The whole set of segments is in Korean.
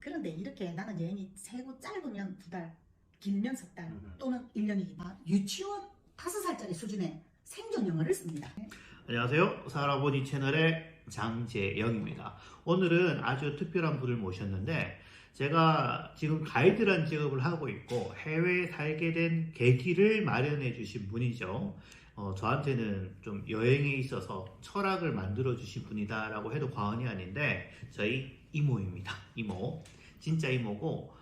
그런데 이렇게 나는 여행이 세고 짧으면 2달, 길면 3달 또는 1년이기만 유치원 5살짜리 수준의 생존 영어를 씁니다. 안녕하세요. 살아보니 채널의 장재영입니다. 오늘은 아주 특별한 분을 모셨는데 제가 지금 가이드란 직업을 하고 있고 해외에 살게 된 계기를 마련해 주신 분이죠. 저한테는 좀 여행에 있어서 철학을 만들어 주신 분이다 라고 해도 과언이 아닌데 저희 이모입니다. 이모. 진짜 이모고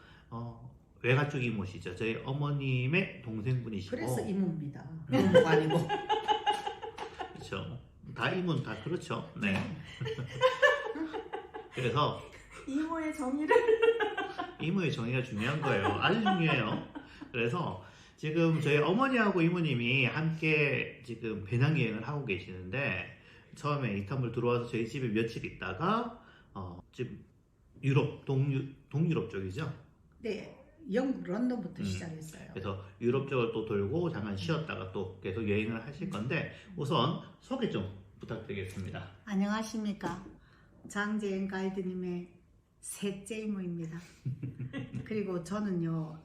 외가 쪽 이모시죠. 저희 어머님의 동생분이시고. 그래서 이모입니다. 이모가 아니고. 그렇죠. 다 이모는 다 그렇죠. 네. 그래서 이모의 정의를 이모의 정의가 중요한 거예요. 아주 중요해요. 그래서 지금 저희 어머니하고 이모님이 함께 지금 배낭여행을 하고 계시는데 처음에 이스탄불 들어와서 저희 집에 며칠 있다가 지금 유럽, 동유럽 쪽이죠. 네, 영국 런던부터 시작했어요. 그래서 유럽 쪽을 또 돌고 잠깐 쉬었다가 또 계속 여행을 하실 건데 우선 소개 좀 부탁드리겠습니다. 안녕하십니까. 장재영 가이드님의 셋째 이모입니다. 그리고 저는요,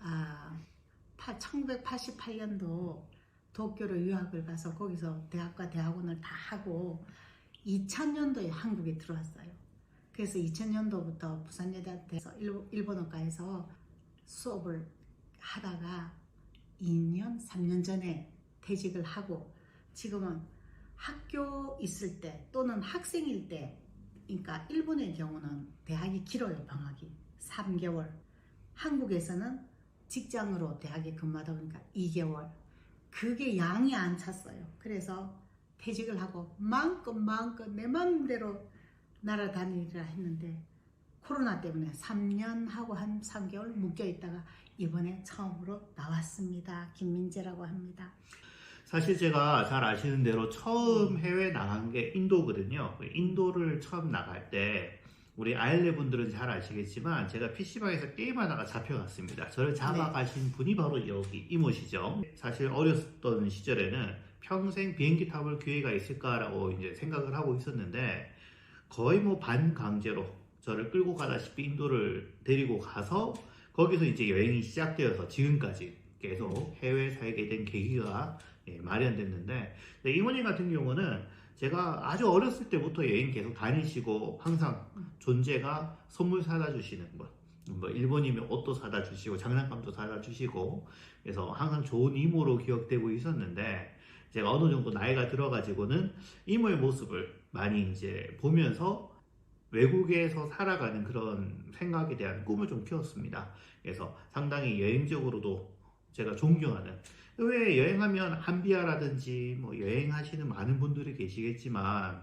1988년도 도쿄로 유학을 가서 거기서 대학과 대학원을 다 하고 2000년도에 한국에 들어왔어요. 그래서 2000년도부터 부산여대에서 일본어과에서 수업을 하다가 2년, 3년 전에 퇴직을 하고 지금은 학교 있을 때 또는 학생일 때, 그러니까 일본의 경우는 대학이 길어요. 방학이 3개월. 한국에서는 직장으로 대학에 근무하다 보니까 2개월. 그게 양이 안 찼어요. 그래서 퇴직을 하고 마음껏 내 마음대로 날아다니리라 했는데 코로나 때문에 3년 하고 한 3개월 묶여 있다가 이번에 처음으로 나왔습니다. 김민재라고 합니다. 사실 제가 잘 아시는 대로 처음 해외 나간 게 인도거든요. 인도를 처음 나갈 때 우리 아일레 분들은 잘 아시겠지만 제가 PC방에서 게임하다가 잡혀갔습니다. 저를 잡아가신 분이 바로 여기 이모시죠. 사실 어렸던 시절에는 평생 비행기 타볼 기회가 있을까라고 이제 생각을 하고 있었는데 거의 뭐 반강제로 저를 끌고 가다시피 인도를 데리고 가서 거기서 이제 여행이 시작되어서 지금까지 계속 해외에 살게 된 계기가 마련됐는데 이모님 같은 경우는 제가 아주 어렸을 때부터 여행 계속 다니시고 항상 존재가 선물 사다 주시는 것, 뭐 일본이면 옷도 사다 주시고 장난감도 사다 주시고 그래서 항상 좋은 이모로 기억되고 있었는데 제가 어느 정도 나이가 들어가지고는 이모의 모습을 많이 이제 보면서 외국에서 살아가는 그런 생각에 대한 꿈을 좀 키웠습니다. 그래서 상당히 여행적으로도 제가 존경하는, 왜 여행하면 한비아라든지 뭐 여행하시는 많은 분들이 계시겠지만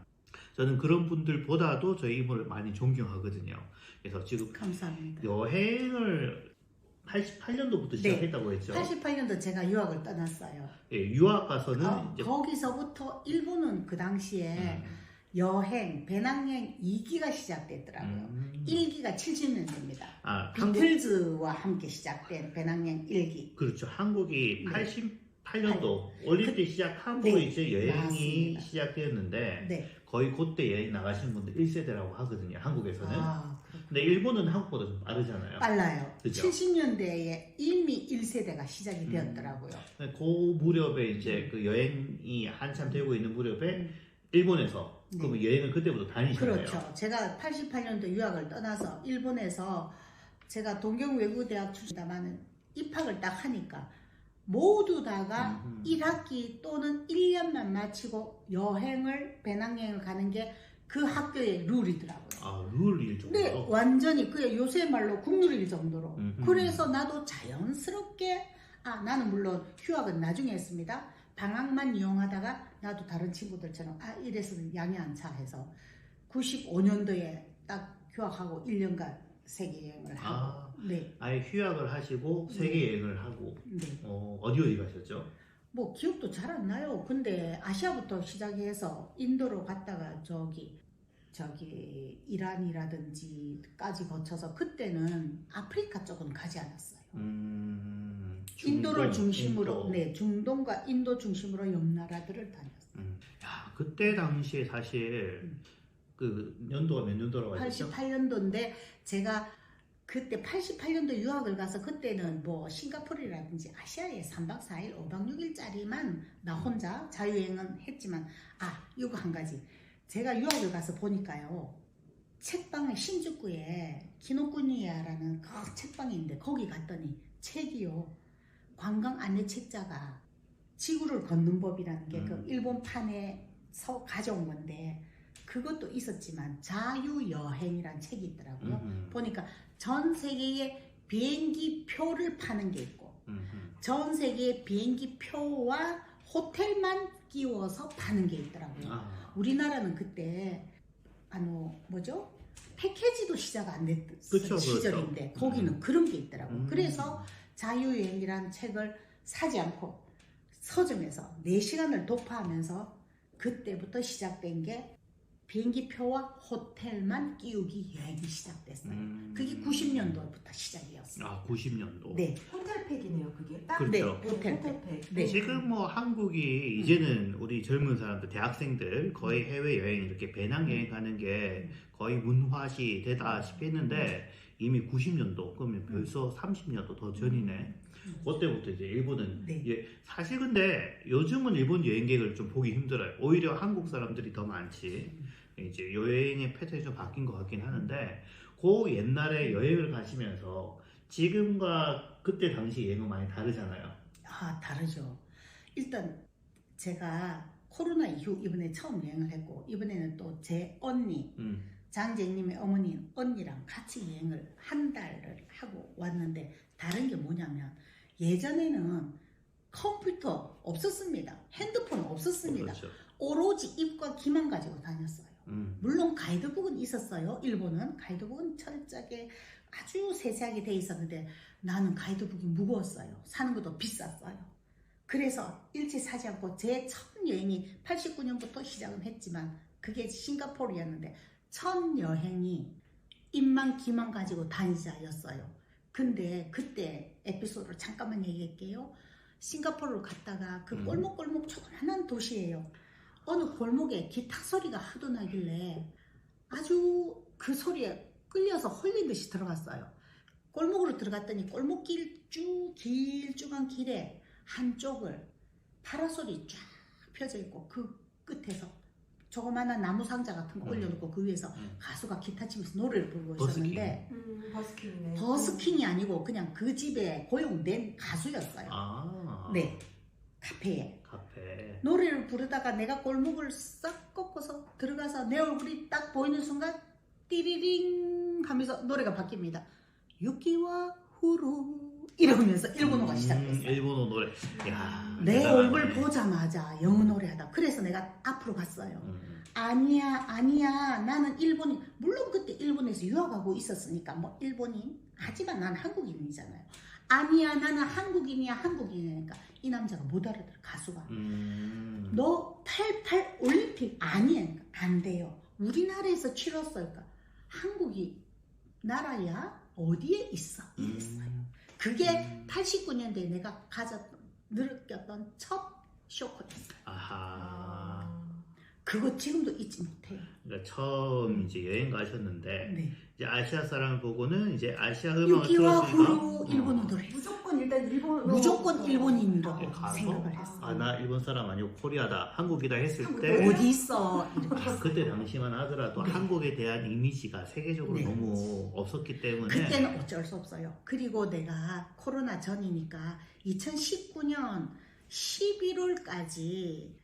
저는 그런 분들보다도 저희 이모를 많이 존경하거든요. 그래서 지금 감사합니다. 여행을 88년도부터 시작했다고 했죠. 88년도 제가 유학을 떠났어요. 예, 유학 가서는 이제 거기서부터 일본은 그 당시에 여행, 배낭여행 2기가 시작됐더라고요. 1기가 70년대입니다. 비틀즈와 함께 시작된 배낭여행 1기. 그렇죠. 한국이 88년도 올림픽 시작하고 이제 여행이 맞습니다. 시작되었는데 거의 그때 여행 나가신 분들 1세대라고 하거든요. 한국에서는. 근데 일본은 한국보다 좀 빠르잖아요. 빨라요. 그죠? 70년대에 이미 1세대가 시작이 되었더라고요. 그 무렵에 이제 그 여행이 한참 되고 있는 무렵에 일본에서 그럼 여행을 그때부터 다니셨나요? 그렇죠. 제가 88년도 유학을 떠나서 일본에서 제가 동경외국어대학 출신이다만 입학을 딱 하니까 모두 다가 1학기 또는 1년만 마치고 여행을 배낭여행을 가는 게 그 학교의 룰이더라고요. 룰일 정도로? 네, 완전히 그 요새 말로 국룰일 정도로. 그래서 나도 자연스럽게 나는 물론 휴학은 나중에 했습니다. 방학만 이용하다가 나도 다른 친구들처럼 이래서는 양이 안 차 해서 95년도에 딱 휴학하고 1년간 세계 여행을 하고 아예 휴학을 하시고 세계 여행을 하고 어디 가셨죠? 뭐 기억도 잘 안 나요. 근데 아시아부터 시작해서 인도로 갔다가 저기 이란이라든지까지 거쳐서 그때는 아프리카 쪽은 가지 않았어요. 인도를 중심으로 중동과 인도 중심으로 옆 나라들을 다녔어요. 그때 당시에 사실 그 연도가 몇 년도라고 하셨죠? 88년도인데 제가 그때 88년도 유학을 가서 그때는 뭐 싱가포르라든지 아시아에 3박 4일, 5박 6일짜리만 나 혼자 자유여행은 했지만 이거 한 가지. 제가 유학을 가서 보니까요. 책방에 신주쿠에 키노쿠니야라는 그 책방이 있는데 거기 갔더니 책이요. 관광 안내 책자가 지구를 걷는 법이라는 게 그 일본판에서 가져온 건데 그것도 있었지만 자유여행이라는 책이 있더라고요. 보니까 전 세계의 비행기 표를 파는 게 있고 전 세계의 비행기 표와 호텔만 끼워서 파는 게 있더라고요. 우리나라는 그때 패키지도 시작 안 됐던 시절인데 거기는 그런 게 있더라고요. 그래서 자유여행이라는 책을 사지 않고 서점에서 4시간을 도파하면서 그때부터 시작된 게 비행기 표와 호텔만 끼우기 여행이 시작됐어요. 그게 90년도부터 시작이었어요. 90년도. 네. 호텔팩이네요, 그게. 딱. 그렇죠. 네, 호텔팩. 네. 지금 뭐 한국이 이제는 우리 젊은 사람들, 대학생들 거의 해외여행 이렇게 배낭여행 가는 게 거의 문화시 되다시피 했는데 이미 90년도, 그러면 벌써 30년도 더 전이네. 그때부터 이제 일본은 사실 근데 요즘은 일본 여행객을 좀 보기 힘들어요. 오히려 한국 사람들이 더 많지. 이제 여행의 패턴이 좀 바뀐 것 같긴 하는데 그 옛날에 여행을 가시면서 지금과 그때 당시 여행은 많이 다르잖아요. 다르죠. 일단 제가 코로나 이후 이번에 처음 여행을 했고 이번에는 또 제 언니 장재님의 어머니 언니랑 같이 여행을 한 달을 하고 왔는데 다른 게 뭐냐면 예전에는 컴퓨터 없었습니다. 핸드폰 없었습니다. 그렇죠. 오로지 입과 귀만 가지고 다녔어요. 물론 가이드북은 있었어요. 일본은 가이드북은 철저하게 아주 세세하게 돼 있었는데 나는 가이드북이 무거웠어요. 사는 것도 비쌌어요. 그래서 일체 사지 않고 제 첫 여행이 89년부터 시작은 했지만 그게 싱가포르였는데 첫 여행이 입만 귀만 가지고 다니자였어요. 근데 그때 에피소드를 잠깐만 얘기할게요. 싱가포르를 갔다가 그 골목골목 조그만한 도시예요. 어느 골목에 기타 소리가 하도 나길래 아주 그 소리에 끌려서 홀린 듯이 들어갔어요. 골목으로 들어갔더니 골목길 길쭉한 길에 한쪽을 파라솔이 쫙 펴져 있고 그 끝에서 조그마한 나무 상자 같은 거 올려놓고 그 위에서 가수가 기타 치면서 노래를 부르고 있었는데 버스킹이네. 버스킹이 아니고 그냥 그 집에 고용된 가수였어요. 네, 카페에 노래를 부르다가 내가 골목을 싹 꺾어서 들어가서 내 얼굴이 딱 보이는 순간 띠리링 하면서 노래가 바뀝니다. 유키와 후루 이러면서 일본어가 시작됐어요. 일본어 노래. 야, 내 대단하네. 얼굴 보자마자 영어 노래하다. 그래서 내가 앞으로 갔어요. 아니야 나는 일본인. 물론 그때 일본에서 유학하고 있었으니까 뭐 일본인 하지만 난 한국인이잖아요. 아니야 나는 한국인이니까 이 남자가 못 알아들어. 가수가 너 88 올림픽 아니야. 안 돼요. 우리나라에서 치렀어요. 그러니까 한국이 나라야 어디에 있어 이랬어요. 그게 89년대에 내가 느꼈던 첫 쇼크였어요. 그거 지금도 잊지 못해요. 그러니까 처음 이제 여행 가셨는데 네. 이제 아시아 사람을 보고는 이제 아시아 음악을 유키와 들었으니까 후루 일본어 노래. 무조건 일단 무조건 일본인으로 가서 생각을 했어요. 나 일본 사람 아니고 코리아다, 한국이다 했을 때 어디 있어? 이렇게 했어요. 그때 당시만 하더라도 한국에 대한 이미지가 세계적으로 너무 없었기 때문에 그때는 어쩔 수 없어요. 그리고 내가 코로나 전이니까 2019년 11월까지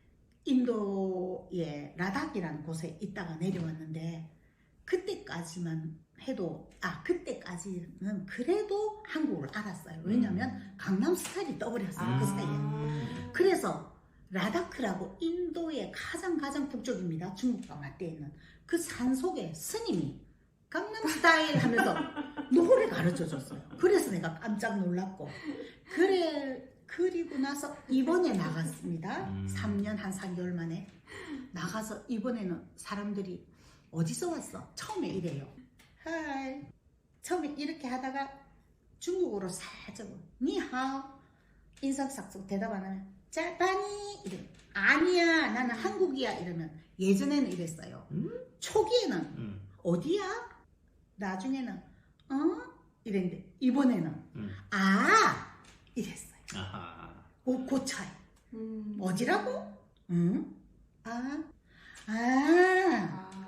인도의 라닥이라는 곳에 있다가 내려왔는데 그때까지만 해도 그때까지는 그래도 한국을 알았어요. 왜냐면 강남 스타일이 떠버렸어요. 그 사이에. 그래서 라다크라고 인도의 가장 북쪽입니다. 중국과 맞대어 있는 그 산속에 스님이 강남 스타일 하면서 노래 가르쳐 줬어요. 그래서 내가 깜짝 놀랐고 그리고 나서 이번에 나갔습니다. 3년 한 4개월 만에 나가서 이번에는 사람들이 어디서 왔어? 처음에 이래요. 하이. 처음에 이렇게 하다가 중국어로 살짝 니하오 인상 싹싹 대답 안 하면 자파니 이래. 아니야 나는 한국이야 이러면 예전에는 이랬어요. 초기에는 어디야? 나중에는 이랬는데 이번에는 이랬어요. 아하. 그 차이. 음. 뭐지라고? 응?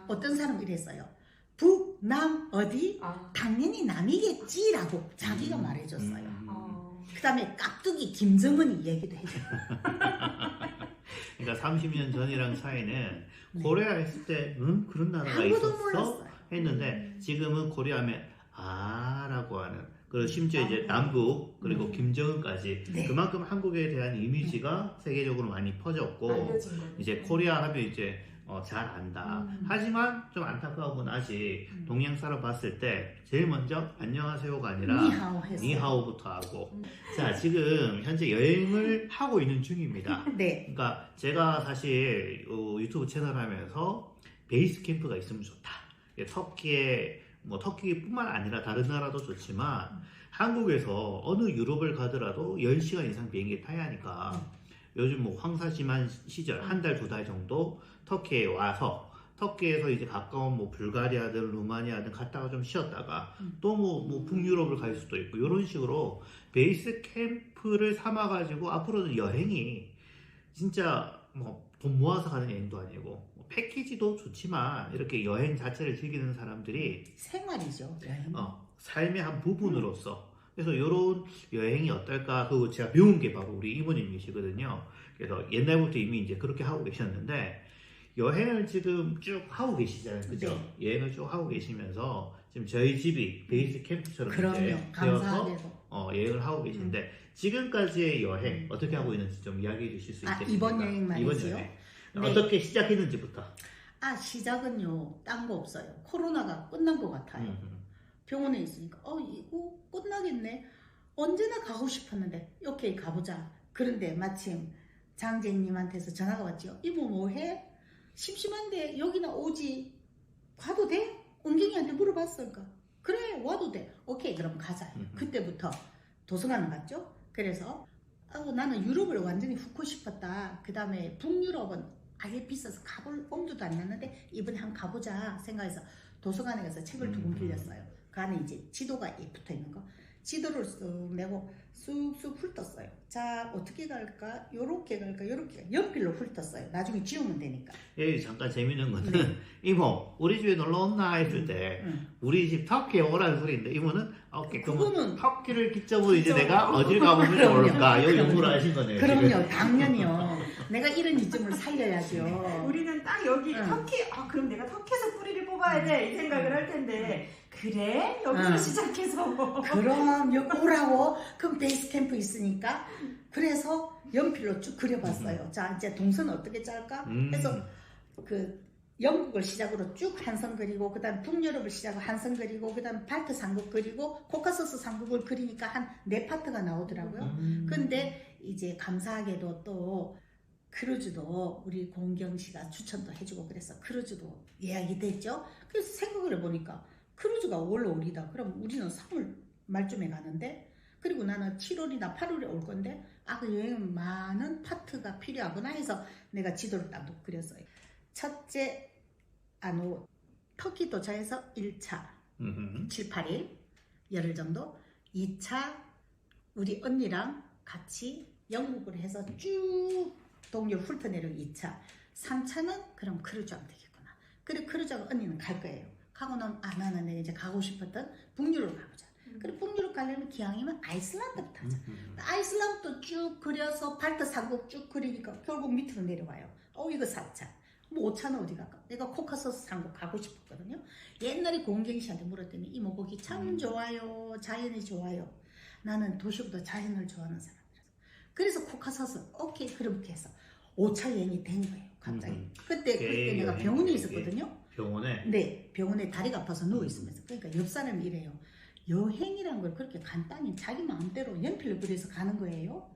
어떤 사람은 이랬어요. 북, 남, 어디? 당연히 남이겠지라고 자기가 말해줬어요. 그 다음에 깍두기 김정은이 얘기도 해줘요. 그러니까 30년 전이랑 차이는 네. 코리아 했을 때 그런 나라가 아무도 있었어? 몰랐어요. 했는데 지금은 코리아 하면 라고 하는 그리고 심지어 이제 남북 그리고 김정은까지 네. 그만큼 한국에 대한 이미지가 세계적으로 많이 퍼졌고 알려진 거죠. 이제 코리아 하면 이제 잘 안다. 하지만 좀 안타까운 건 아직 동양 사람 봤을 때 제일 먼저 안녕하세요가 아니라 니하오 했어요. 니하오부터 하고 자 지금 현재 여행을 하고 있는 중입니다. 네. 그러니까 제가 사실 유튜브 채널 하면서 베이스 캠프가 있으면 좋다. 터키뿐만 아니라 다른 나라도 좋지만 한국에서 어느 유럽을 가더라도 10시간 이상 비행기 타야 하니까 요즘 뭐 황사심한 시절 한 달, 두 달 정도 터키에 와서 터키에서 이제 가까운 뭐 불가리아든 루마니아든 갔다가 좀 쉬었다가 또 뭐 북유럽을 갈 수도 있고 이런 식으로 베이스 캠프를 삼아가지고 앞으로는 여행이 진짜 뭐 돈 모아서 가는 여행도 아니고 뭐 패키지도 좋지만 이렇게 여행 자체를 즐기는 사람들이 생활이죠. 여행. 삶의 한 부분으로서 그래서 이런 여행이 어떨까 그거 제가 배운 게 바로 우리 이모님이시거든요. 그래서 옛날부터 이미 이제 그렇게 하고 계셨는데 여행을 지금 쭉 하고 계시잖아요, 그죠? 네. 여행을 쭉 하고 계시면서 지금 저희 집이 베이스 캠프처럼 이제 그럼요. 되어서 감사하게도. 여행을 하고 계신데 지금까지의 여행 어떻게 하고 있는지 좀 이야기해 주실 수 있겠습니까? 이번 여행 말이지요? 여행. 네. 어떻게 시작했는지부터. 시작은요. 딴 거 없어요. 코로나가 끝난 것 같아요. 병원에 있으니까 이거 끝나겠네. 언제나 가고 싶었는데 오케이 가보자. 그런데 마침 장제님한테서 전화가 왔죠. 이모 뭐해? 심심한데 여기나 오지. 가도 돼? 은경이한테 물어봤으니까 그래 와도 돼. 오케이 그럼 가자. 그때부터 도서관을 갔죠. 그래서 나는 유럽을 완전히 훑고 싶었다. 그 다음에 북유럽은 아예 비싸서 가볼 엄두도 안 났는데 이번에 한번 가보자 생각해서 도서관에 가서 책을 두 권 빌렸어요. 그 안에 이제 지도가 붙어 있는 거. 지도를 쓱 내고 쑥쑥 훑었어요. 자 어떻게 갈까? 요렇게 갈까? 요렇게 연필로 훑었어요. 나중에 지우면 되니까. 여기 잠깐 재밌는 거는 네. 이모 우리 집에 놀러 온나 했을 때 우리 집 터키에 오라는 소리인데 이모는 오케이 그러면 그거는 터키를 기점으로 이제 내가 기점으로. 어딜 가보면 그럼요. 좋을까 여기 그럼요. 연구를 하신 거네요. 그럼요. 지금. 당연히요. 내가 이런 이점을 살려야죠. 우리는 딱 여기 응. 터키 그럼 내가 터키에서 뿌리를 뽑아야 돼 이 생각을 할 텐데 그래? 여기서 응. 시작해서 그럼 여기 오라고? 그럼 베이스 캠프 있으니까. 그래서 연필로 쭉 그려봤어요. 자 이제 동선 어떻게 짤까? 해서 그 영국을 시작으로 쭉 한 선 그리고 그 다음 북유럽을 시작으로 한 선 그리고 그 다음 발트 삼국 그리고 코카소스 삼국을 그리니까 한 4파트가 나오더라고요. 근데 이제 감사하게도 또 크루즈도 우리 공경 씨가 추천도 해주고 그래서 크루즈도 예약이 됐죠. 그래서 생각을 해보니까 크루즈가 5월 5일이다. 그럼 우리는 3월 말쯤에 가는데 그리고 나는 7월이나 8월에 올 건데 그 여행은 많은 파트가 필요하구나 해서 내가 지도를 딱 놓고 그렸어요. 첫째 터키 도착해서 1차 7, 8일 열흘 정도 2차 우리 언니랑 같이 영국을 해서 쭉 동료 훑어내려고 2차 3차는 그럼 크루즈 하면 되겠구나. 그리고 크루즈하고 언니는 갈 거예요. 가고 나면 나는 내가 이제 가고 싶었던 북유럽 가보자. 그리고 북유럽 가려면 기왕이면 아이슬란드부터 하자. 아이슬란드도 쭉 그려서 발트 삼국 쭉 그리니까 결국 밑으로 내려와요. 이거 4차. 뭐 5차는 어디 갈까? 내가 코카소스 삼국 가고 싶었거든요. 옛날에 공경 씨한테 물었더니 이모 거기 참 좋아요. 자연이 좋아요. 나는 도시보다 자연을 좋아하는 사람이라서. 그래서 코카소스 오케이 그렇게 해서 5차 여행이 된 거예요. 갑자기. 그때 내가 병원에 있었거든요. 병원에? 네, 병원에 다리가 아파서 누워 있으면서. 그러니까 옆 사람이 이래요. 여행이란 걸 그렇게 간단히 자기 마음대로 연필로 그려서 가는 거예요?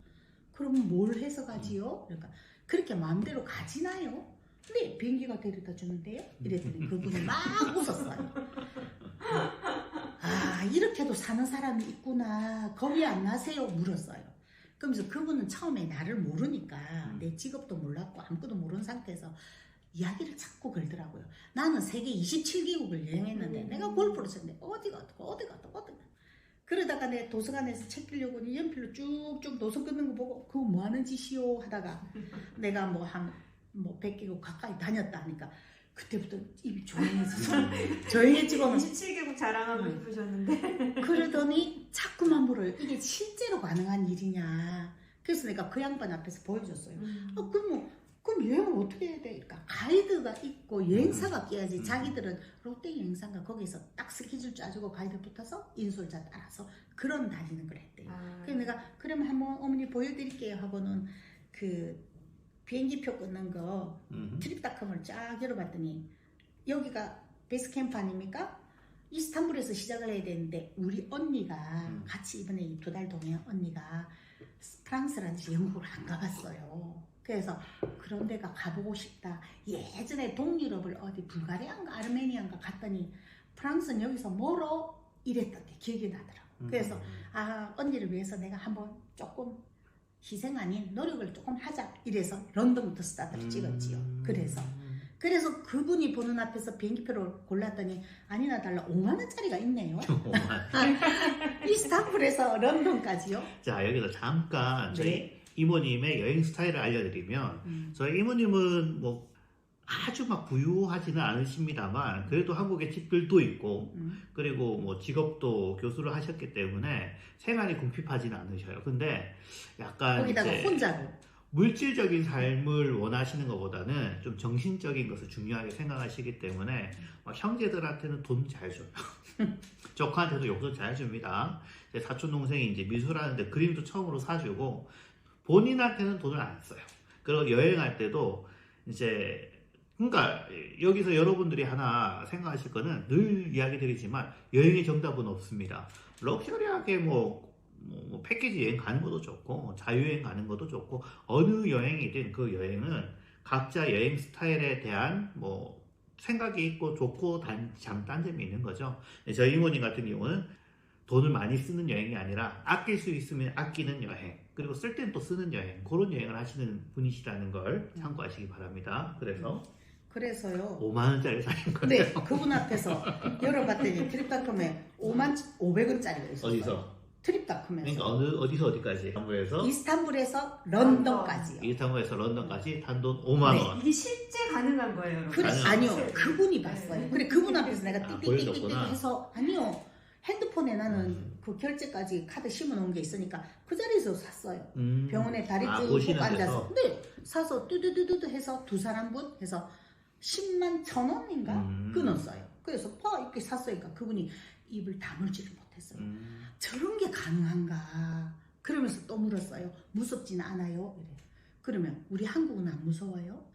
그럼 뭘 해서 가지요? 그러니까 그렇게 마음대로 가지나요? 네, 비행기가 데려다 주는데요? 이랬더니 그분이 막 웃었어요. 이렇게도 사는 사람이 있구나. 겁이 안 나세요? 물었어요. 그러면서 그분은 처음에 나를 모르니까 내 직업도 몰랐고 아무것도 모르는 상태에서 이야기를 자꾸 걸더라고요. 나는 세계 27개국을 여행했는데 내가 골프를 쳤는데 어디 갔다. 그러다가 내 도서관에서 책 빌려고 연필로 쭉쭉 노선 끊는 거 보고 그거 뭐 하는 짓이요 하다가 내가 뭐 한 100개국 가까이 다녔다 하니까 그때부터 입이 조용해지고는 27개국 자랑하고 싶으셨는데 그러더니 자꾸만 물어요. 이게 실제로 가능한 일이냐. 그래서 내가 그 양반 앞에서 보여줬어요. 그럼 여행을 어떻게 해야 돼? 그러니까 가이드가 있고 여행사가 끼야지. 자기들은 롯데 여행사가 거기서 딱 스케줄 짜주고 가이드 붙어서 인솔자 따라서 그런 다니는 걸 했대요. 그래서 내가 그러면 한번 어머니 보여드릴게요 하고는 그 비행기표 끊는 거 트립닷컴을 쫙 열어봤더니 여기가 베이스캠프 아닙니까? 이스탄불에서 시작을 해야 되는데 우리 언니가 같이 이번에 2달 동안 언니가 프랑스라든지 영국을 안 가봤어요. 그래서 그런 데가 가보고 싶다. 예전에 동유럽을 어디 불가리아인가 아르메니아인가 갔더니 프랑스는 여기서 멀어 이랬던 게 기억이 나더라고. 그래서 언니를 위해서 내가 한번 조금 희생 아닌 노력을 조금 하자 이래서 런던부터 스타트를 찍었지요. 그래서 그분이 보는 앞에서 비행기표를 골랐더니 아니나 달라 5만 원짜리가 있네요. 이스탄불에서 런던까지요. 자, 여기서 잠깐 저희 이모님의 여행 스타일을 알려드리면 저희 이모님은 뭐 아주 막 부유하지는 않으십니다만 그래도 한국에 집들도 있고 그리고 뭐 직업도 교수를 하셨기 때문에 생활이 궁핍하지는 않으셔요. 근데 약간 거기다가 이제 혼자로 물질적인 삶을 원하시는 것보다는 좀 정신적인 것을 중요하게 생각하시기 때문에 막 형제들한테는 돈 잘 줘요. 조카한테도 용돈 잘 줍니다. 사촌 동생이 이제 미술하는데 그림도 처음으로 사주고 본인한테는 돈을 안 써요. 그리고 여행할 때도 이제 그러니까 여기서 여러분들이 하나 생각하실 거는 늘 이야기 드리지만 여행의 정답은 없습니다. 럭셔리하게 뭐 패키지 여행 가는 것도 좋고 자유여행 가는 것도 좋고 어느 여행이든 그 여행은 각자 여행 스타일에 대한 뭐 생각이 있고 좋고 장단점이 있는 거죠. 저희 이모님 같은 경우는 돈을 많이 쓰는 여행이 아니라 아낄 수 있으면 아끼는 여행 그리고 쓸 땐 또 쓰는 여행 그런 여행을 하시는 분이시라는 걸 참고하시기 바랍니다. 그래서요 5만 원짜리 사는 거예요. 네, 그분 앞에서 열어봤더니 트립닷컴에 5,500원짜리가 있었어요. 어디서? 트립닷컴에서. 그러니까 어디서 어디까지? 이스탄불에서 런던까지요. 이스탄불에서 런던까지 단돈 5만 원. 이게 실제 가능한 거예요, 여러분? 그래, 아니요, 그분이 봤어요. 그래, 그분 앞에서 내가 띠띠띠띠 보여줬구나. 해서 아니요. 핸드폰에 나는 그 결제까지 카드 심어놓은 게 있으니까 그 자리에서 샀어요. 병원에 다리 쭉 앉아서. 네, 사서 뚜두두두두 해서 두 사람분 해서 10만 1,000원인가 끊었어요. 그래서 이렇게 샀으니까 그분이 입을 다물지를 못했어요. 저런 게 가능한가? 그러면서 또 물었어요. 무섭지는 않아요? 이래. 그러면 우리 한국은 안 무서워요?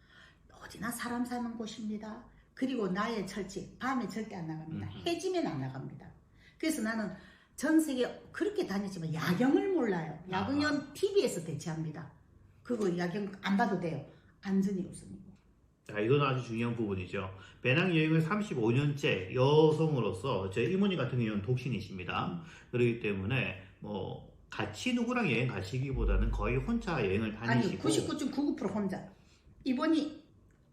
어디나 사람 사는 곳입니다. 그리고 나의 철칙, 밤에 절대 안 나갑니다. 해지면 안 나갑니다. 그래서 나는 전 세계 그렇게 다녔지만 야경을 몰라요. 야경은 TV에서 대체합니다. 그거 야경 안 봐도 돼요. 안전이 우선이고. 자, 이건 아주 중요한 부분이죠. 배낭여행을 35년째 여성으로서 제 이모님 같은 경우는 독신이십니다. 그렇기 때문에 뭐 같이 누구랑 여행 가시기보다는 거의 혼자 여행을 다니시고 아니 99.99% 혼자. 이번이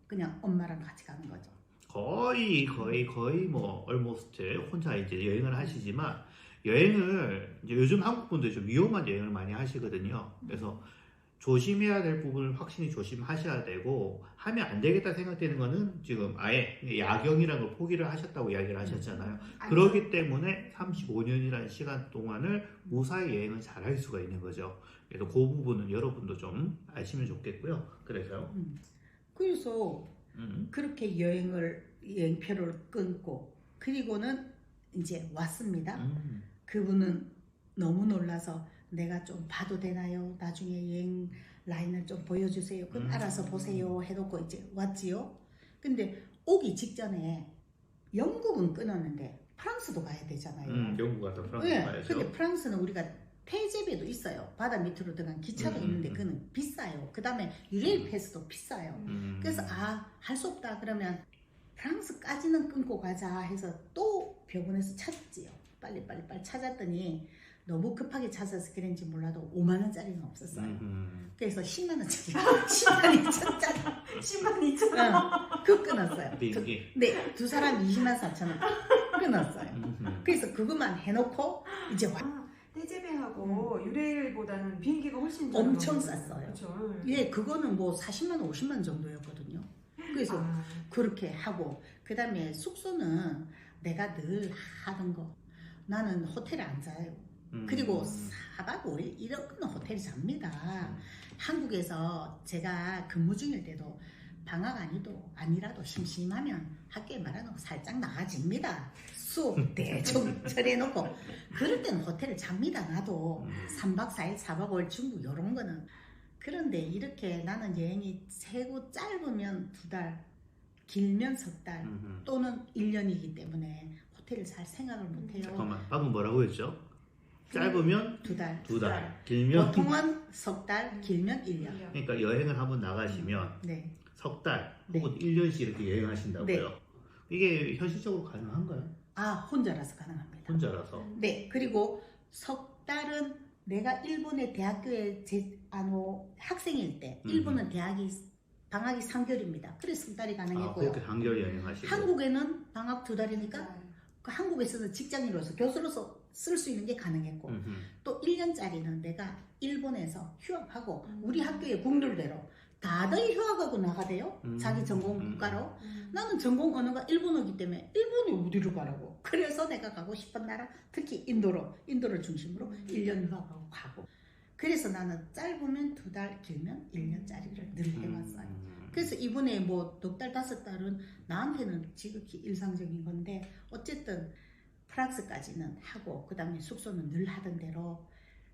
그냥 엄마랑 같이 가는 거죠. 거의 뭐 almost 혼자 이제 여행을 하시지만 여행을 이제 요즘 한국 분들이 좀 위험한 여행을 많이 하시거든요. 그래서 조심해야 될 부분을 확실히 조심하셔야 되고 하면 안 되겠다 생각되는 거는 지금 아예 야경이라는 걸 포기를 하셨다고 이야기를 하셨잖아요. 그렇기 때문에 35년이라는 시간 동안을 무사히 여행을 잘 할 수가 있는 거죠. 그래서 그 부분은 여러분도 좀 아시면 좋겠고요. 그래서 그렇게 여행표를 끊고 그리고는 이제 왔습니다. 그분은 너무 놀라서 내가 좀 봐도 되나요? 나중에 여행 라인을 좀 보여주세요. 그럼 알아서 보세요 해놓고 이제 왔지요. 근데 오기 직전에 영국은 끊었는데 프랑스도 가야 되잖아요. 영국 갔다 프랑스 가야죠. 근데 프랑스는 우리가 폐제비도 있어요. 바다 밑으로 들어간 기차도 있는데 그는 비싸요. 그 다음에 유레일 패스도 비싸요. 그래서 할 수 없다 그러면 프랑스까지는 끊고 가자 해서 또 병원에서 찾지요. 빨리 찾았더니 너무 급하게 찾아서 그런지 몰라도 5만 원짜리는 없었어요. 그래서 10만 원짜리 10만 2천짜리 10만 2천 원 그거 끊었어요. 비행기. 네, 두 사람 20만 4천 원 끊었어요. 그래서 그것만 해놓고 이제 떼제배하고 유레일보다는 비행기가 훨씬 엄청 저렴하거든요. 쌌어요. 그쵸? 예, 그거는 뭐 40만 원, 50만 정도였거든요. 그래서 그렇게 하고 그다음에 숙소는 내가 늘 하던 거 나는 호텔에 안 자요. 그리고 4박 5일 이런 거는 호텔에 잡니다. 한국에서 제가 근무 중일 때도 방학 아니라도 심심하면 학교에 말하는 거 살짝 나가집니다. 수업 대충 처리해놓고 그럴 때는 호텔을 잡니다. 나도 3박 4일, 4박 5일 중국 이런 거는. 그런데 이렇게 나는 여행이 세고 짧으면 2달, 길면 3달 또는 1년이기 때문에 호텔을 잘 생각을 못해요. 잠깐만, 방금 뭐라고 했죠? 짧으면 2달. 2달, 길면 보통은 3달, 길면 1년. 그러니까 여행을 한번 나가시면 네. 석 달 네. 혹은 1년씩 이렇게 여행하신다고요. 이게 현실적으로 가능한가요? 아, 혼자라서 가능합니다. 혼자라서. 네. 그리고 석 달은 내가 일본의 대학교에 학생일 때 일본은 방학이 3개월입니다. 그래서 석 달이 아, 가능했고요. 그렇게 단결 여행하시고. 한국에는 방학 2달이니까 그 한국에서는 직장인으로서 교수로서 쓸 수 있는 게 가능했고 또 1년짜리는 내가 일본에서 휴학하고 우리 학교의 국룰대로 다들 휴학하고 나가대요. 자기 전공 국가로. 나는 전공 언어가 일본어기 때문에 일본에 어디로 가라고. 그래서 내가 가고 싶은 나라 특히 인도를 중심으로 1년 휴학하고 가고. 그래서 나는 짧으면 2달, 길면 1년짜리를 늘 해왔어요. 그래서 이번에 뭐 4달, 5달은 나한테는 지극히 일상적인 건데 어쨌든 프랑스까지는 하고 그 다음에 숙소는 늘 하던 대로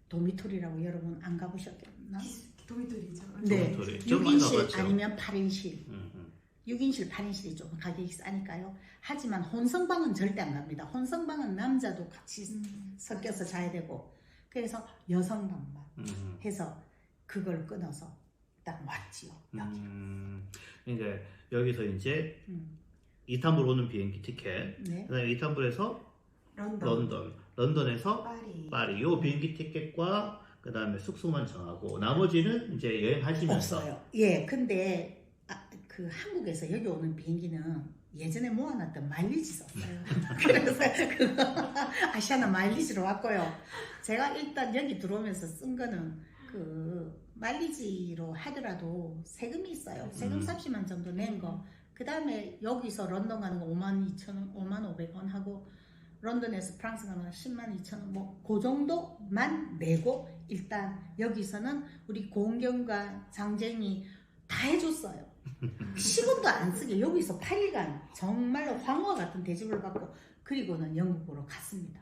도미토리라고 여러분 안 가보셨겠나? 도미토리죠. 네, 도미토리. 좀 많이 6인실 가봤죠. 아니면 8인실 6인실, 8인실이 좀 가격이 싸니까요. 하지만 혼성방은 절대 안 갑니다. 혼성방은 남자도 같이 섞여서 자야 되고 그래서 여성방만 해서 그걸 끊어서 일단 왔지요. 여기. 이제 여기서 이제 이스탄불 오는 비행기 티켓, 네. 그다음에 이스탄불에서 런던에서 파리, 요 비행기 티켓과 그다음에 숙소만 정하고 나머지는 이제 여행하시면서 없어요. 예, 근데 그 한국에서 여기 오는 비행기는 예전에 모아놨던 마일리지 썼어요. 그래서 그 아시아나 마일리지로 왔고요. 제가 일단 여기 들어오면서 쓴 거는 그 마일리지로 하더라도 세금이 있어요. 세금 30만 정도 낸 거. 그 다음에 여기서 런던 가는 거 52,000원, 55,000원 하고 런던에서 프랑스 가는 거 102,000원 뭐 그 정도만 내고 일단 여기서는 우리 공경과 장쟁이 다 해줬어요. 10원도 안 쓰게 여기서 8일간 정말로 황후와 같은 대접을 받고 그리고는 영국으로 갔습니다.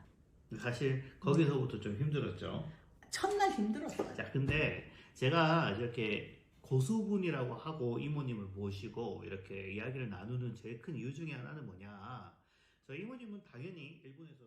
사실 거기서부터 좀 힘들었죠. 첫날 힘들었어요. 자, 근데 제가 이렇게 고수분이라고 하고 이모님을 모시고 이렇게 이야기를 나누는 제일 큰 이유 중에 하나는 뭐냐. 저희 이모님은 당연히 일본에서